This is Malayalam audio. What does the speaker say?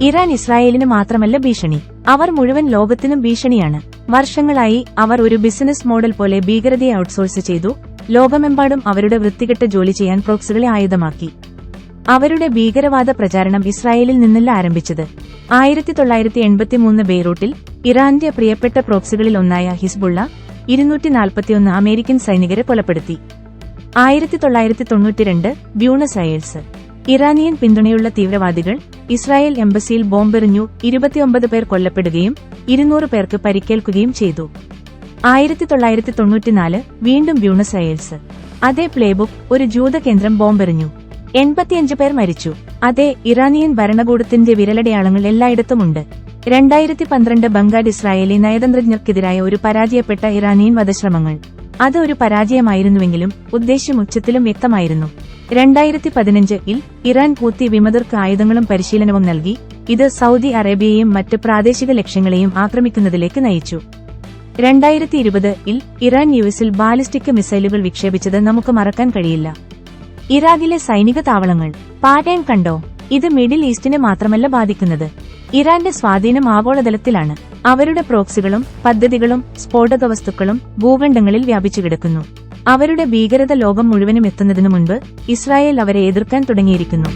ഇറാൻ ഇസ്രായേലിന് മാത്രമല്ല ഭീഷണി, അവർ മുഴുവൻ ലോകത്തിനും ഭീഷണിയാണ്. വർഷങ്ങളായി അവർ ഒരു ബിസിനസ് മോഡൽ പോലെ ഭീകരതയെ ഔട്ട്സോഴ്സ് ചെയ്തു. ലോകമെമ്പാടും അവരുടെ വൃത്തികെട്ട ജോലി ചെയ്യാൻ പ്രോക്സികളെ ആയുധമാക്കി. അവരുടെ ഭീകരവാദ പ്രചാരണം ഇസ്രായേലിൽ നിന്നല്ല ആരംഭിച്ചത്. 1983 ബെയ്റൂട്ടിൽ ഇറാന്റെ പ്രിയപ്പെട്ട പ്രോക്സികളിൽ ഒന്നായ ഹിസ്ബുള്ള 241 അമേരിക്കൻ സൈനികരെ കൊലപ്പെടുത്തി. 1992 ബ്യൂണസ് അയേഴ്സ് ഇറാനിയൻ പിന്തുണയുള്ള തീവ്രവാദികൾ ഇസ്രായേൽ എംബസിയിൽ ബോംബെറിഞ്ഞു. 29 പേർ കൊല്ലപ്പെടുകയും 200 പേർക്ക് പരിക്കേൽക്കുകയും ചെയ്തു. 1994 വീണ്ടും ബ്യൂണസ് അയേഴ്സ് അതേ പ്ലേബുക്ക്, ഒരു ജൂത കേന്ദ്രം ബോംബെറിഞ്ഞു. 85 പേർ മരിച്ചു. അതേ ഇറാനിയൻ ഭരണകൂടത്തിന്റെ വിരലടയാളങ്ങൾ എല്ലായിടത്തുമുണ്ട്. 2012 ബംഗാഡ് ഇസ്രായേലി നയതന്ത്രജ്ഞർക്കെതിരായ ഒരു പരാജയപ്പെട്ട ഇറാനിയൻ വധശ്രമങ്ങൾ. അത് ഒരു പരാജയമായിരുന്നുവെങ്കിലും ഉദ്ദേശ്യം ഉച്ചത്തിലും വ്യക്തമായിരുന്നു. 2015 ഇറാൻ ഹൂത്തി വിമതർക്ക് ആയുധങ്ങളും പരിശീലനവും നൽകി. ഇത് സൗദി അറേബ്യയെയും മറ്റ് പ്രാദേശിക ലക്ഷ്യങ്ങളെയും ആക്രമിക്കുന്നതിലേക്ക് നയിച്ചു. 2020 ഇറാൻ യുഎസിൽ ബാലിസ്റ്റിക് മിസൈലുകൾ വിക്ഷേപിച്ചത് നമുക്ക് മറക്കാൻ കഴിയില്ല. ഇറാഖിലെ സൈനിക താവളങ്ങൾ പാറ്റേൺ കണ്ടോ? ഇത് മിഡിൽ ഈസ്റ്റിനെ മാത്രമല്ല ബാധിക്കുന്നത്. ഇറാന്റെ സ്വാധീനം ആഗോളതലത്തിലാണ്. അവരുടെ പ്രോക്സികളും പദ്ധതികളും സ്ഫോടക വസ്തുക്കളും ഭൂഖണ്ഡങ്ങളിൽ വ്യാപിച്ചുകിടക്കുന്നു. അവരുടെ ഭീകരത ലോകം മുഴുവനും എത്തുന്നതിനു മുൻപ് ഇസ്രായേൽ അവരെ എതിർക്കാൻ തുടങ്ങിയിരിക്കുന്നു.